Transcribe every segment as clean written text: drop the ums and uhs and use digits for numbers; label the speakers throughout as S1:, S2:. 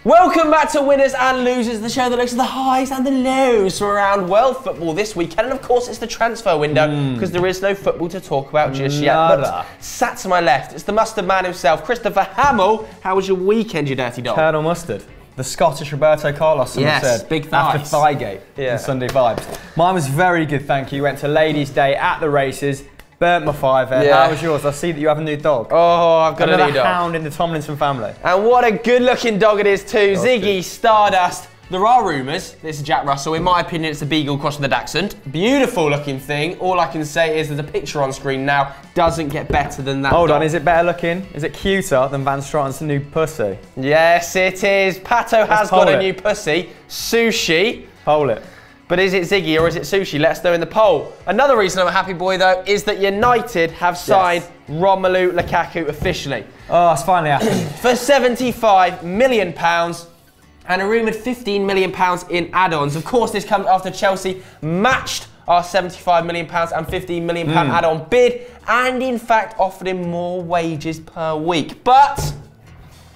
S1: Welcome back to Winners and Losers, the show that looks at the highs and the lows around world football this weekend. And of course, it's the transfer window because there is no football to talk about just yet. But sat to my left, it's the mustard man himself, Christopher Hamill. How was your weekend, you dirty dog?
S2: Colonel Mustard. The Scottish Roberto Carlos, someone said.
S1: Big thighs.
S2: After Thigh-gate and Sunday vibes. Mine was very good, thank you. Went to Ladies' Day at the races. Burnt my fiver. How was yours? I see that you have a new dog.
S1: Oh, I've got a new dog.
S2: Hound in the Tomlinson family.
S1: And what a good-looking dog it is too. Ziggy Stardust. There are rumours. This is Jack Russell. In my opinion, it's a beagle crossed with a dachshund. Beautiful looking thing. All I can say is there's a picture on screen now. Doesn't get better than that.
S2: Hold on, is it better looking? Is it cuter than Van Straten's new pussy?
S1: Yes, it is. Pato has got a new pussy. Sushi.
S2: Poll it.
S1: But is it Ziggy or is it Sushi? Let us know in the poll. Another reason I'm a happy boy, though, is that United have signed Romelu Lukaku officially.
S2: Oh, it's finally happened. For
S1: £75 million and a rumoured £15 million in add-ons. Of course, this comes after Chelsea matched our £75 million and £15 million add-on bid and, in fact, offered him more wages per week. But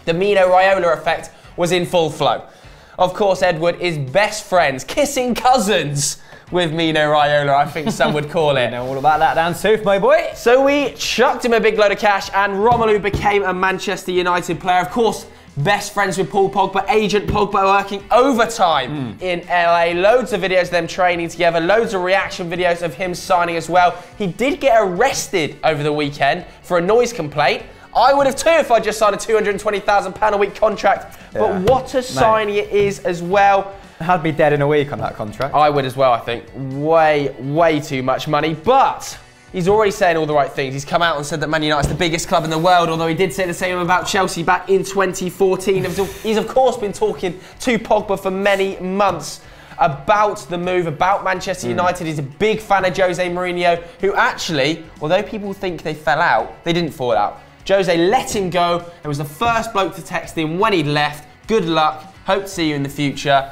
S1: the Mino Raiola effect was in full flow. Of course, Edward is best friends, kissing cousins with Mino Raiola, I think some would call it.
S2: I know all about that down south, my boy.
S1: So we chucked him a big load of cash and Romelu became a Manchester United player. Of course, best friends with Paul Pogba, agent Pogba working overtime in LA. Loads of videos of them training together, loads of reaction videos of him signing as well. He did get arrested over the weekend for a noise complaint. I would have too if I just signed a £220,000 a week contract. But what a signing it is as well.
S2: I'd be dead in a week on that contract.
S1: I would as well, I think. Way too much money. But he's already saying all the right things. He's come out and said that Man United's the biggest club in the world, although he did say the same about Chelsea back in 2014. He's of course been talking to Pogba for many months about the move, about Manchester United. He's a big fan of Jose Mourinho, who actually, although people think they fell out, they didn't fall out. Jose let him go. It was the first bloke to text him when he'd left. Good luck. Hope to see you in the future.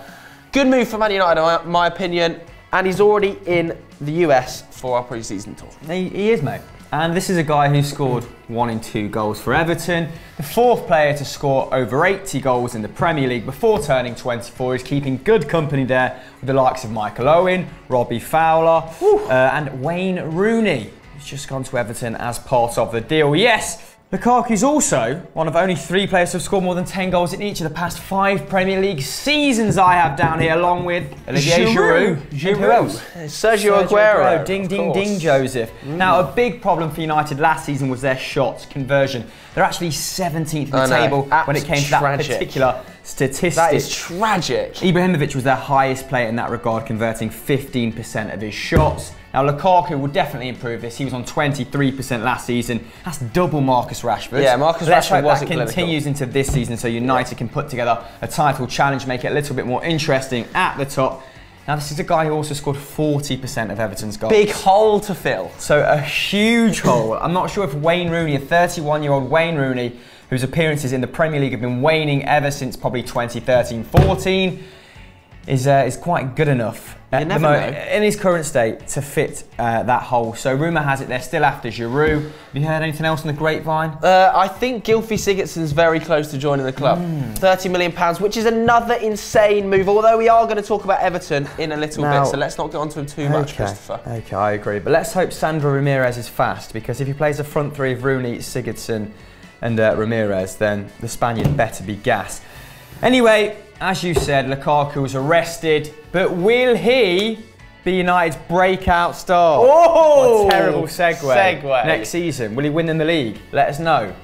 S1: Good move for Man United, in my opinion. And he's already in the US for our pre-season tour.
S2: He is, mate. And this is a guy who scored 1 in 2 goals for Everton. The 4th player to score over 80 goals in the Premier League before turning 24. He's keeping good company there with the likes of Michael Owen, Robbie Fowler, and Wayne Rooney. He's just gone to Everton as part of the deal. Yes. Lukaku's also one of only 3 players to have scored more than 10 goals in each of the past 5 Premier League seasons I have down here, along with Olivier Giroud. Who else?
S1: Sergio Aguero.
S2: Ding, ding, ding, Joseph. Now, a big problem for United last season was their shot conversion. They're actually 17th in the table when it came to that particular statistic. That
S1: is tragic.
S2: Ibrahimovic was their highest player in that regard, converting 15% of his shots. Now, Lukaku will definitely improve this. He was on 23% last season. That's double Marcus Rashford.
S1: Yeah, Marcus Rashford wasn't
S2: clinical. That continues into this season, so United can put together a title challenge, make it a little bit more interesting at the top. Now, this is a guy who also scored 40% of Everton's goals.
S1: Big hole to fill.
S2: So, a huge hole. I'm not sure if Wayne Rooney, a 31-year-old Wayne Rooney, whose appearances in the Premier League have been waning ever since probably 2013-14, is quite good enough at the moment, in his current state, to fit that hole. So rumour has it they're still after Giroud. Have you heard anything else on the grapevine?
S1: I think Gylfi Sigurdsson's very close to joining the club. £30 million, which is another insane move, although we are going to talk about Everton in a little bit, so let's not get onto him too much, Christopher.
S2: Okay, I agree. But let's hope Sandro Ramirez is fast, because if he plays a front 3 of Rooney, Sigurdsson and Ramirez, then the Spaniard better be gassed. Anyway, as you said, Lukaku was arrested, but will he be United's breakout star?
S1: Oh!
S2: What a terrible segue. Next season, will he win in the league? Let us know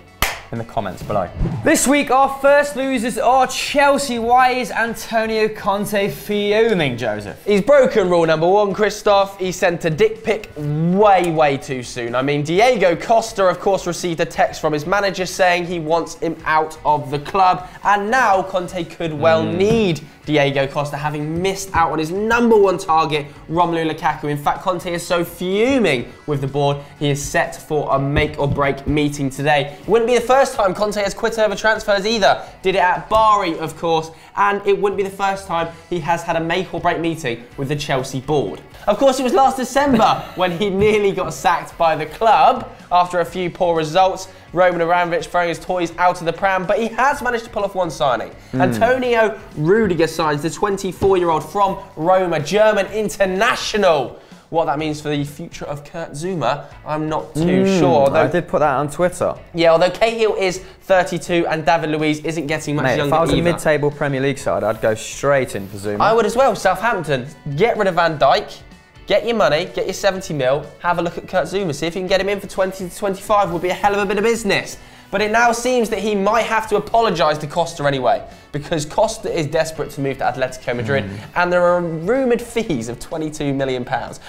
S2: in the comments below. This week, our first losers are Chelsea. Why is Antonio Conte fuming, Joseph?
S1: He's broken rule number 1, Christoph. He sent a dick pic way too soon. I mean, Diego Costa, of course, received a text from his manager saying he wants him out of the club. And now Conte could well need Diego Costa, having missed out on his #1 target, Romelu Lukaku. In fact, Conte is so fuming with the board, he is set for a make-or-break meeting today. It wouldn't be the first time Conte has quit over transfers either. Did it at Bari, of course, and it wouldn't be the first time he has had a make-or-break meeting with the Chelsea board. Of course, it was last December when he nearly got sacked by the club after a few poor results. Roman Abramovich throwing his toys out of the pram, but he has managed to pull off one signing. Antonio Rudiger signs the 24-year-old from Roma, German international. What that means for the future of Kurt Zouma, I'm not too sure. Although,
S2: I did put that on Twitter.
S1: Yeah, although Cahill is 32 and David Luiz isn't getting much younger
S2: if I was
S1: either.
S2: a mid-table Premier League side, I'd go straight in for Zouma.
S1: I would as well. Southampton, get rid of Van Dijk, get your money, get your 70 mil, have a look at Kurt Zouma, see if you can get him in for 20 to 25, would be a hell of a bit of business. But it now seems that he might have to apologise to Costa anyway, because Costa is desperate to move to Atletico Madrid, and there are rumoured fees of £22 million,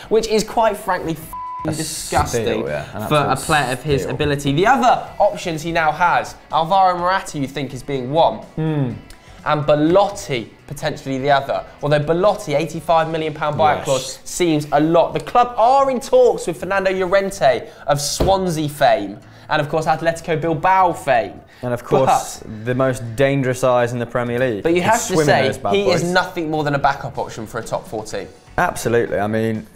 S1: which is quite frankly disgusting for a player of his ability. The other options he now has, Alvaro Morata you think is being one, and Belotti potentially the other. Although Belotti, £85 million buyout clause seems a lot. The club are in talks with Fernando Llorente of Swansea fame, and of course Atletico Bilbao fame.
S2: And of course, the most dangerous eyes in the Premier League.
S1: But you have to say, he is nothing more than a backup option for a top 4 team.
S2: Absolutely. I mean,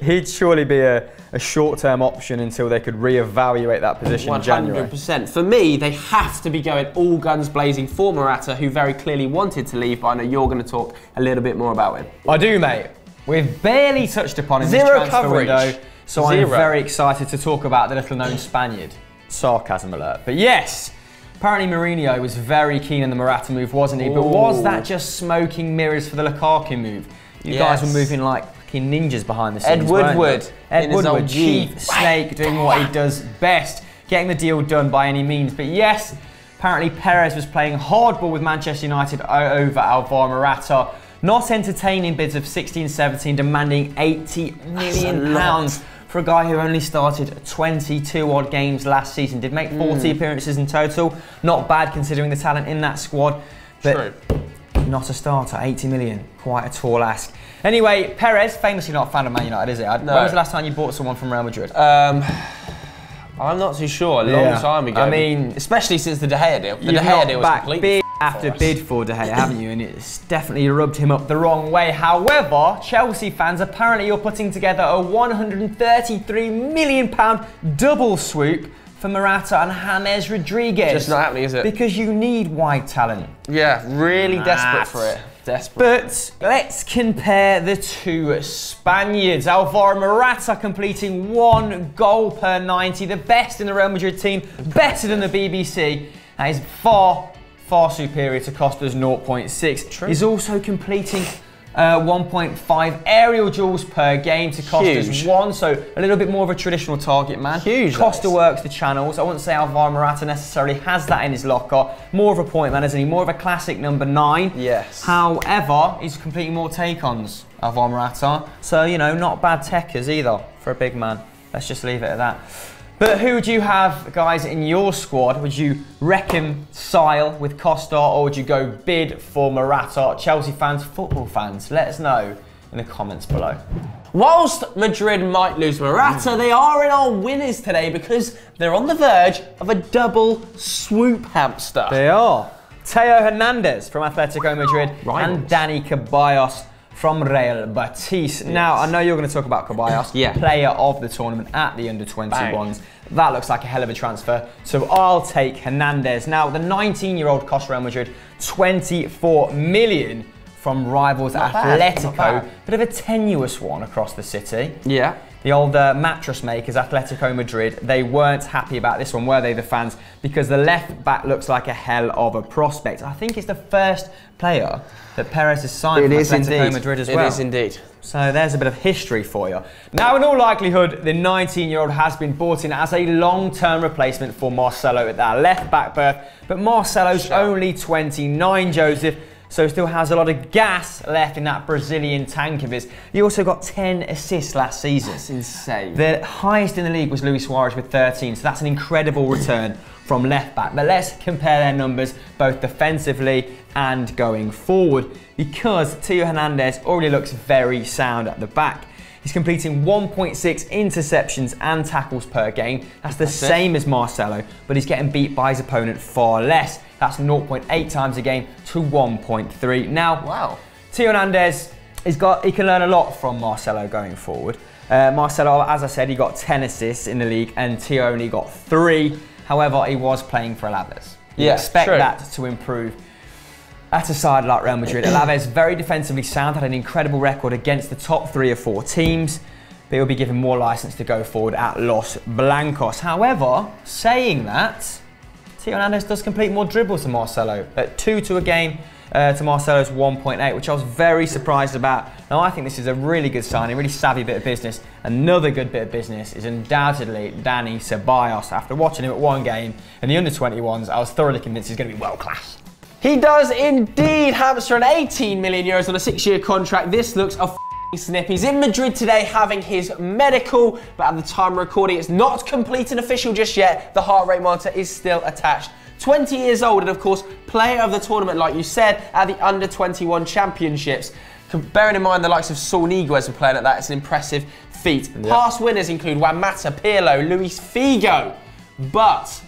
S2: he'd surely be a short-term option until they could re-evaluate that position in January.
S1: 100%. For me, they have to be going all guns blazing for Morata, who very clearly wanted to leave, but I know you're going to talk a little bit more about him.
S2: I do, mate. We've barely touched upon him this transfer window, so I'm very excited to talk about the little-known Spaniard. Sarcasm alert. But yes, apparently Mourinho was very keen on the Morata move, wasn't he? But was that just smoking mirrors for the Lukaku move? You guys were moving like fucking ninjas behind the scenes.
S1: Ed Woodward,
S2: chief snake, doing what he does best, getting the deal done by any means. But yes, apparently Perez was playing hardball with Manchester United over Alvaro Morata, not entertaining bids of 16, 17, demanding £80 million for a guy who only started 22 odd games last season. Did make 40 appearances in total. Not bad considering the talent in that squad. But not a starter, 80 million. Quite a tall ask. Anyway, Perez, famously not a fan of Man United, is it? No. When was the last time you bought someone from Real Madrid?
S1: I'm not too sure. A long time ago.
S2: I mean,
S1: especially since the De Gea deal. The De Gea deal was completely
S2: bid after bid for De Gea, haven't you? And it's definitely rubbed him up the wrong way. However, Chelsea fans, apparently you're putting together a £133 million double swoop for Morata and James Rodriguez.
S1: Just not happening, is it?
S2: Because you need wide talent.
S1: Yeah, really desperate for it.
S2: But let's compare the two Spaniards. Alvaro Morata completing 1 goal per 90, the best in the Real Madrid team, better than the BBC. That is far superior to Costa's 0.6.
S1: True.
S2: He's also completing 1.5 aerial duels per game to Costa's 1, so a little bit more of a traditional target man.
S1: Huge.
S2: Costa works the channels. I wouldn't say Alvaro Morata necessarily has that in his locker. More of a point man, isn't he? More of a classic number 9.
S1: Yes.
S2: However, he's completing more take-ons, Alvaro Morata. So, you know, not bad techers either for a big man. Let's just leave it at that. But who would you have, guys, in your squad? Would you reconcile with Costa, or would you go bid for Morata? Chelsea fans, football fans, let us know in the comments below.
S1: Whilst Madrid might lose Morata, they are in our winners today because they're on the verge of a double swoop hamster.
S2: They are. Theo Hernandez from Atletico Madrid and Dani Ceballos from Real Betis. Yes. Now, I know you're going to talk about Ceballos, player of the tournament at the under-21s. That looks like a hell of a transfer, so I'll take Hernandez. Now, the 19-year-old cost Real Madrid 24 million from rivals Atletico. Bit of a tenuous one across the city.
S1: Yeah.
S2: The old mattress makers, Atletico Madrid, they weren't happy about this one, were they, the fans? Because the left back looks like a hell of a prospect. I think it's the first player that Perez has signed for Atletico Madrid as well.
S1: It is indeed.
S2: So there's a bit of history for you. Now, in all likelihood, the 19-year-old has been bought in as a long-term replacement for Marcelo at that left back berth. But Marcelo's only 29, Joseph, so still has a lot of gas left in that Brazilian tank of his. He also got 10 assists last season.
S1: That's insane.
S2: The highest in the league was Luis Suarez with 13, so that's an incredible return from left back. But let's compare their numbers both defensively and going forward, because Theo Hernandez already looks very sound at the back. He's completing 1.6 interceptions and tackles per game. That's the same as Marcelo, but he's getting beat by his opponent far less. That's 0.8 times a game to 1.3. Now, Theo Hernandez, he can learn a lot from Marcelo going forward. Marcelo, as I said, he got 10 assists in the league and Theo only got 3. However, he was playing for Alaves. You
S1: Yeah,
S2: expect
S1: true.
S2: that to improve at a side like Real Madrid. Alaves, very defensively sound, had an incredible record against the top 3 or 4 teams, but he'll be given more licence to go forward at Los Blancos. However, saying that, Theo Hernandez does complete more dribbles than Marcelo, at 2 to a game to Marcelo's 1.8, which I was very surprised about. Now, I think this is a really good signing, really savvy bit of business. Another good bit of business is undoubtedly Dani Ceballos. After watching him at one game in the under-21s, I was thoroughly convinced he's going to be world class.
S1: He does indeed hamster an 18 million euros on a 6-year contract. This looks a snip. He's in Madrid today having his medical, but at the time of recording, it's not complete and official just yet. The heart rate monitor is still attached. 20 years old and, of course, player of the tournament, like you said, at the under-21 championships. Bearing in mind the likes of Saul Niguez were playing at that, it's an impressive feat. Yep. Past winners include Juan Mata, Pirlo, Luis Figo, but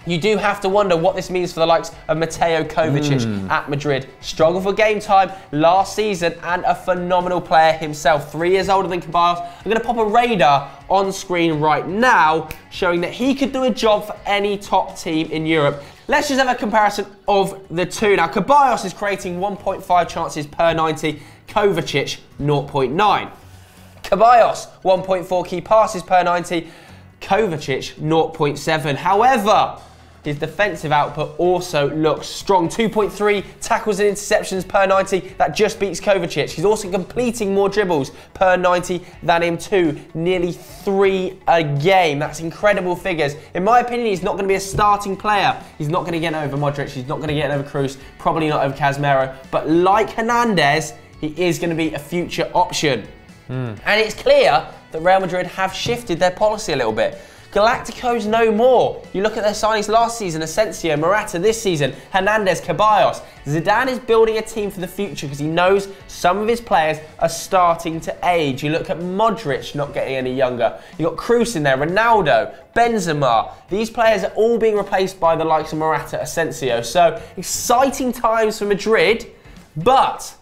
S1: you do have to wonder what this means for the likes of Mateo Kovacic at Madrid. Struggled for game time last season and a phenomenal player himself. 3 years older than Ceballos. I'm going to pop a radar on screen right now showing that he could do a job for any top team in Europe. Let's just have a comparison of the two. Now, Ceballos is creating 1.5 chances per 90. Kovacic, 0.9. Ceballos, 1.4 key passes per 90. Kovacic, 0.7. However, his defensive output also looks strong. 2.3 tackles and interceptions per 90. That just beats Kovacic. He's also completing more dribbles per 90 than him too. Nearly 3 a game. That's incredible figures. In my opinion, he's not going to be a starting player. He's not going to get over Modric. He's not going to get over Kroos. Probably not over Casemiro. But like Hernandez, he is going to be a future option. And it's clear that Real Madrid have shifted their policy a little bit. Galacticos no more. You look at their signings last season, Asensio, Morata this season, Hernandez, Ceballos. Zidane is building a team for the future because he knows some of his players are starting to age. You look at Modric not getting any younger. You've got Kroos in there, Ronaldo, Benzema. These players are all being replaced by the likes of Morata, Asensio. So exciting times for Madrid, but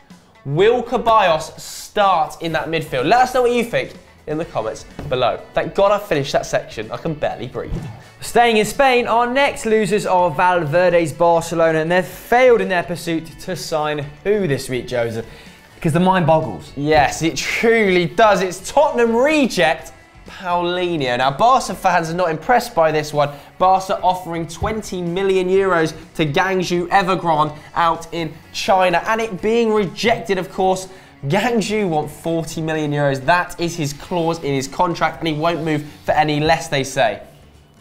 S1: will Ceballos start in that midfield? Let us know what you think in the comments below. Thank God I finished that section. I can barely breathe.
S2: Staying in Spain, our next losers are Valverde's Barcelona, and they've failed in their pursuit to sign who this week, Joseph? Because the mind boggles.
S1: Yes, it truly does. It's Tottenham reject Paulinho. Now, Barca fans are not impressed by this one. Barca offering 20 million euros to Guangzhou Evergrande out in China, and it being rejected, of course. Guangzhou want 40 million euros. That is his clause in his contract, and he won't move for any less, they say.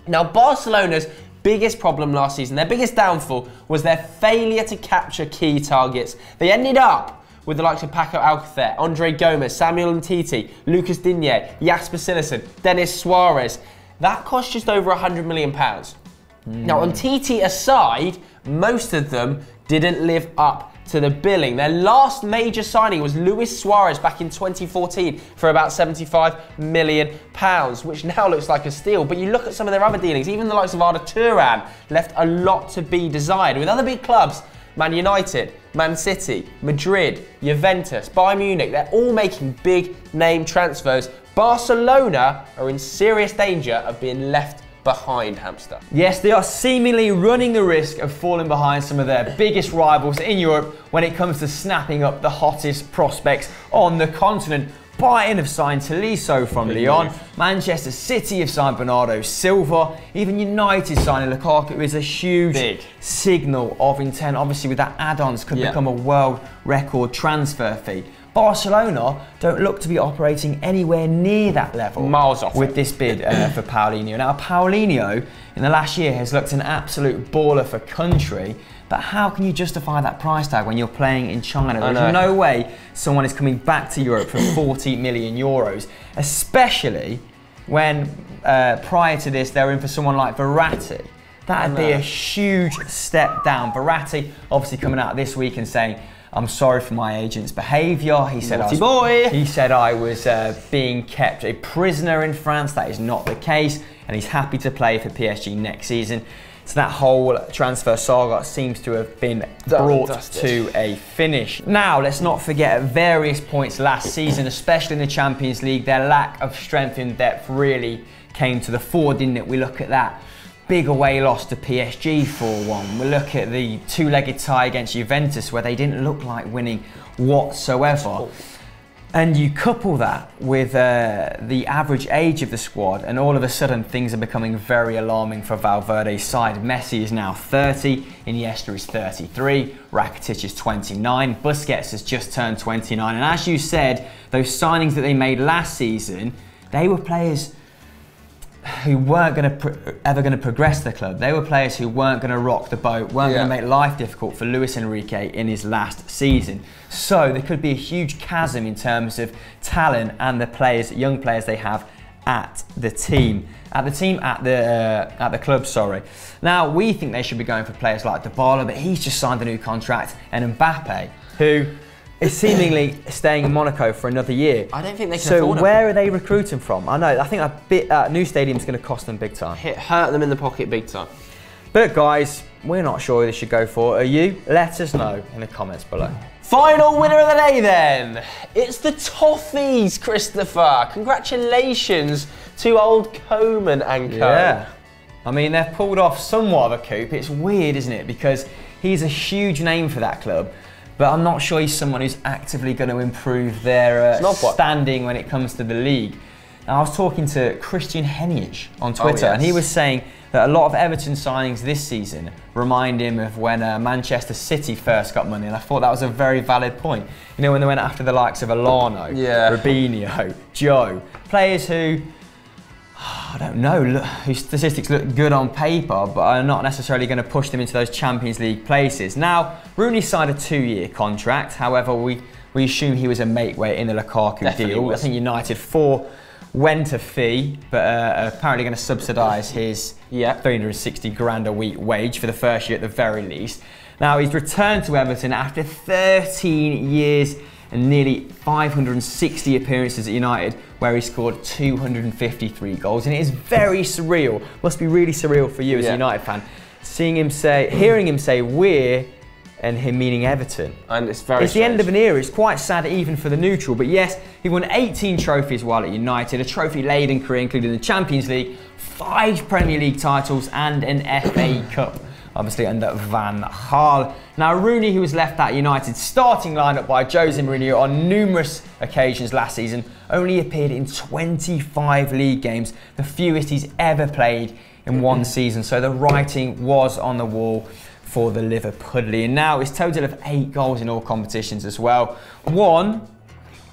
S1: Now, Barcelona's biggest problem last season, their biggest downfall, was their failure to capture key targets. They ended up with the likes of Paco Alcacer, Andre Gomes, Samuel Umtiti, Lucas Digne, Jasper Cillessen, Denis Suarez. That cost just over £100 million. Now, Umtiti aside, most of them didn't live up to the billing. Their last major signing was Luis Suarez back in 2014 for about £75 million, which now looks like a steal. But you look at some of their other dealings, even the likes of Arda Turan left a lot to be desired. With other big clubs, Man United, Man City, Madrid, Juventus, Bayern Munich, they're all making big name transfers. Barcelona are in serious danger of being left behind, Hamster.
S2: Yes, they are seemingly running the risk of falling behind some of their biggest rivals in Europe when it comes to snapping up the hottest prospects on the continent. Bayern have signed Tolisso from Lyon, Manchester City have signed Bernardo Silva, even United signing Lukaku is a huge signal of intent. Obviously with that add-ons could become a world record transfer fee. Barcelona don't look to be operating anywhere near that level.
S1: Miles off
S2: with this bid for Paulinho. Now, Paulinho in the last year has looked an absolute baller for country, but how can you justify that price tag when you're playing in China? There's no way someone is coming back to Europe for 40 million euros, especially when prior to this they were in for someone like Verratti. That'd be a huge step down. Verratti obviously coming out this week and saying, I'm sorry for my agent's behaviour. He said I was being kept a prisoner in France. That is not the case, and he's happy to play for PSG next season. So that whole transfer saga seems to have been brought to a finish. Now, let's not forget at various points last season, especially in the Champions League, their lack of strength in depth really came to the fore, didn't it? We look at that big away loss to PSG 4-1. We look at the two-legged tie against Juventus where they didn't look like winning whatsoever. And you couple that with the average age of the squad, and all of a sudden things are becoming very alarming for Valverde's side. Messi is now 30, Iniesta is 33, Rakitic is 29, Busquets has just turned 29. And as you said, those signings that they made last season, they were players who weren't ever going to progress the club. They were players who weren't going to rock the boat, weren't going to make life difficult for Luis Enrique in his last season. So there could be a huge chasm in terms of talent and the players, young players they have at the club. Sorry. Now we think they should be going for players like Dybala, but he's just signed a new contract, and Mbappe, who is seemingly staying in Monaco for another year.
S1: I don't think they can afford him.
S2: So where are they recruiting from? I know, I think a new stadium's going to cost them big time.
S1: Hurt them in the pocket big time.
S2: But guys, we're not sure who they should go for. Are you? Let us know in the comments below.
S1: Final winner of the day then. It's the Toffees, Christopher. Congratulations to old Coman and Co.
S2: Yeah. I mean, they've pulled off somewhat of a coup. It's weird, isn't it? Because he's a huge name for that club. But I'm not sure he's someone who's actively going to improve their standing when it comes to the league. Now, I was talking to Christian Hennish on Twitter, and he was saying that a lot of Everton signings this season remind him of when Manchester City first got money, and I thought that was a very valid point. You know, when they went after the likes of Alano, Robinho, Joe, players who, I don't know, whose statistics look good on paper, but are not necessarily going to push them into those Champions League places. Now, Rooney signed a 2-year contract. However, we assume he was a make weight in the Lukaku deal. I think United went a fee, but apparently going to subsidise his 360 grand a week wage for the first year at the very least. Now, he's returned to Everton after 13 years and nearly 560 appearances at United, where he scored 253 goals. And it is very surreal, must be really surreal for you as a United fan, hearing him say we're, and him meaning Everton.
S1: And it's very strange.
S2: The end of an era. It's quite sad even for the neutral. But yes, he won 18 trophies while at United, a trophy-laden career including the Champions League, 5 Premier League titles and an FA Cup, obviously under Van Gaal. Now Rooney, who was left at United's starting lineup by Jose Mourinho on numerous occasions last season, only appeared in 25 league games, the fewest he's ever played in one season. So the writing was on the wall for the Liverpudlian. Now his total of 8 goals in all competitions as well. 1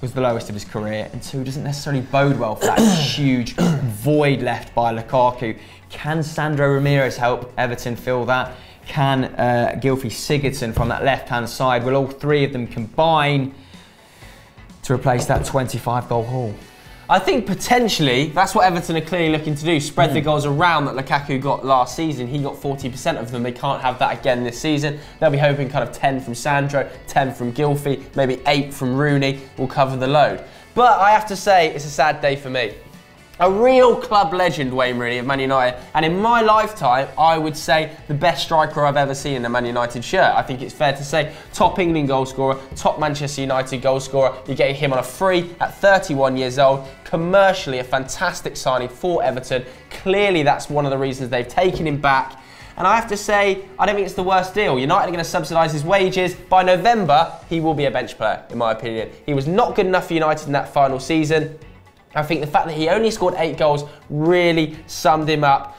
S2: was the lowest of his career, and 2 doesn't necessarily bode well for that huge void left by Lukaku. Can Sandro Ramirez help Everton fill that? Can Gylfi Sigurdsson from that left-hand side? Will all 3 of them combine to replace that 25-goal haul?
S1: I think potentially that's what Everton are clearly looking to do, spread the goals around that Lukaku got last season. He got 40% of them. They can't have that again this season. They'll be hoping kind of 10 from Sandro, 10 from Gylfi, maybe 8 from Rooney will cover the load. But I have to say, it's a sad day for me. A real club legend, Wayne Rooney of Man United, and in my lifetime, I would say the best striker I've ever seen in a Man United shirt. I think it's fair to say top England goal scorer, top Manchester United goal scorer. You're getting him on a free at 31 years old. Commercially, a fantastic signing for Everton. Clearly, that's one of the reasons they've taken him back. And I have to say, I don't think it's the worst deal. United are going to subsidise his wages. By November, he will be a bench player, in my opinion. He was not good enough for United in that final season. I think the fact that he only scored 8 goals really summed him up.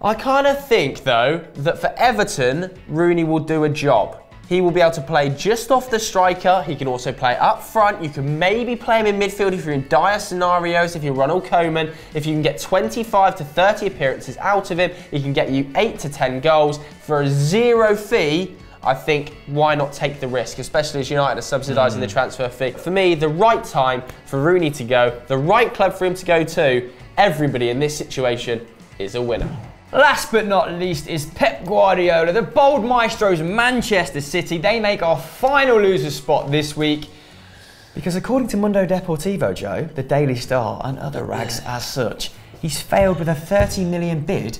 S1: I kind of think, though, that for Everton, Rooney will do a job. He will be able to play just off the striker. He can also play up front. You can maybe play him in midfield if you're in dire scenarios, if you're Ronald Koeman. If you can get 25 to 30 appearances out of him, he can get you 8 to 10 goals for a 0 fee. I think, why not take the risk, especially as United are subsidising the transfer fee. For me, the right time for Rooney to go, the right club for him to go to, everybody in this situation is a winner.
S2: Last but not least is Pep Guardiola, the bold maestro's Manchester City. They make our final loser spot this week because according to Mundo Deportivo, Joe, the Daily Star and other rags as such, he's failed with a 30 million bid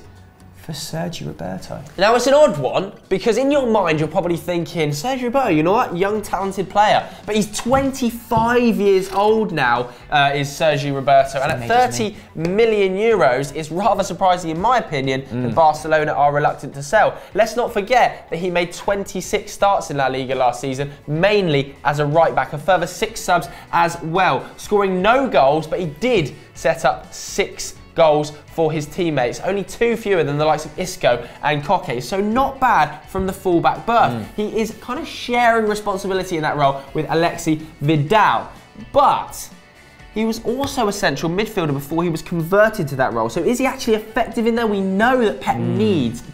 S2: for Sergio Roberto.
S1: Now it's an odd one because in your mind you're probably thinking, Sergio Roberto, you know what, young talented player, but he's 25 years old now, is Sergio Roberto, and at 30 million euros, it's rather surprising in my opinion that Barcelona are reluctant to sell. Let's not forget that he made 26 starts in La Liga last season, mainly as a right back, a further 6 subs as well, scoring no goals, but he did set up 6 goals for his teammates, only 2 fewer than the likes of Isco and Koke, so not bad from the fullback berth. He is kind of sharing responsibility in that role with Alexis Vidal, but he was also a central midfielder before he was converted to that role, so is he actually effective in there? We know that Pep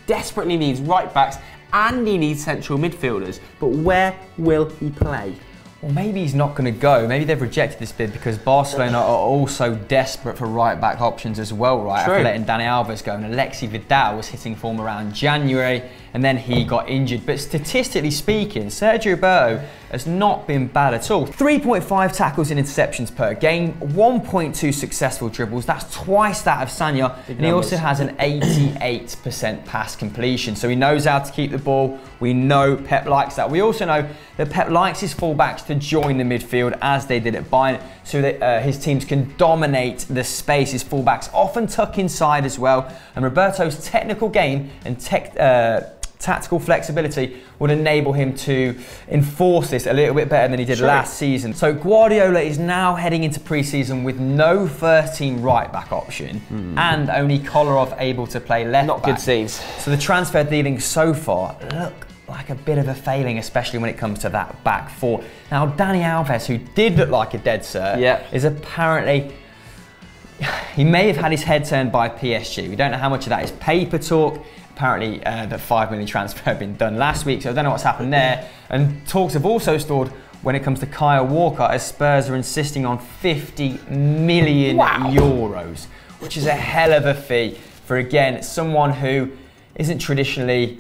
S1: desperately needs right backs and he needs central midfielders, but where will he play?
S2: Well, maybe he's not going to go. Maybe they've rejected this bid because Barcelona are also desperate for right-back options as well, right?
S1: True.
S2: After letting Dani Alves go, and Alexis Vidal was hitting form around January, and then he got injured. But statistically speaking, Sergio Roberto has not been bad at all. 3.5 tackles and interceptions per game, 1.2 successful dribbles. That's twice that of Sanya, and he also has an 88% pass completion. So he knows how to keep the ball. We know Pep likes that. We also know that Pep likes his fullbacks to join the midfield as they did at Bayern, so that his teams can dominate the space. His fullbacks often tuck inside as well, and Roberto's technical game and tactical flexibility would enable him to enforce this a little bit better than he did last season. So Guardiola is now heading into pre-season with no first-team right-back option and only Kolarov able to play left-back.
S1: Not good scenes.
S2: So the transfer dealings so far look like a bit of a failing, especially when it comes to that back four. Now, Dani Alves, who did look like a dead cert, is apparently... He may have had his head turned by PSG. We don't know how much of that is paper talk. Apparently, the 5 million transfer had been done last week, so I don't know what's happened there. And talks have also stalled when it comes to Kyle Walker, as Spurs are insisting on 50 million euros, which is a hell of a fee for, again, someone who isn't traditionally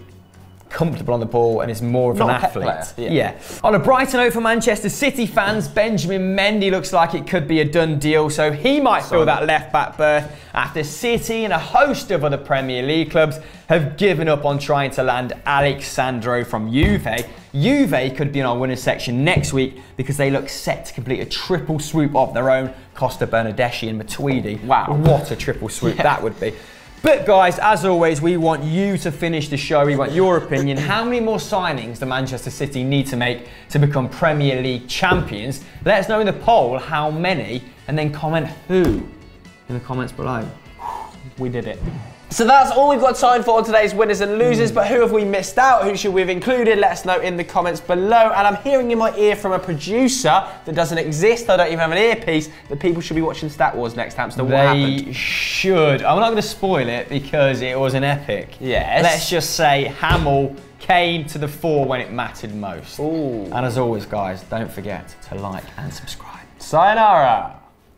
S2: comfortable on the ball and is more of an athlete. On a brighter note for Manchester City fans, Benjamin Mendy looks like it could be a done deal, so he might fill that left back berth after City and a host of other Premier League clubs have given up on trying to land Alexandro from Juve. Juve could be in our winners section next week because they look set to complete a triple swoop of their own, Costa, Bernardeschi and Matuidi. Wow, what a triple swoop that would be. But guys, as always, we want you to finish the show. We want your opinion. How many more signings do Manchester City need to make to become Premier League champions? Let us know in the poll how many, and then comment who in the comments below. We did it. So that's all we've got time for on today's winners and losers, but who have we missed out? Who should we have included? Let us know in the comments below. And I'm hearing in my ear from a producer that doesn't exist, I don't even have an earpiece, that people should be watching Stat Wars next Hamster. What happened? They should. I'm not going to spoil it because it was an epic. Yes. Let's just say Hamill came to the fore when it mattered most. Ooh. And as always, guys, don't forget to like and subscribe. Sayonara.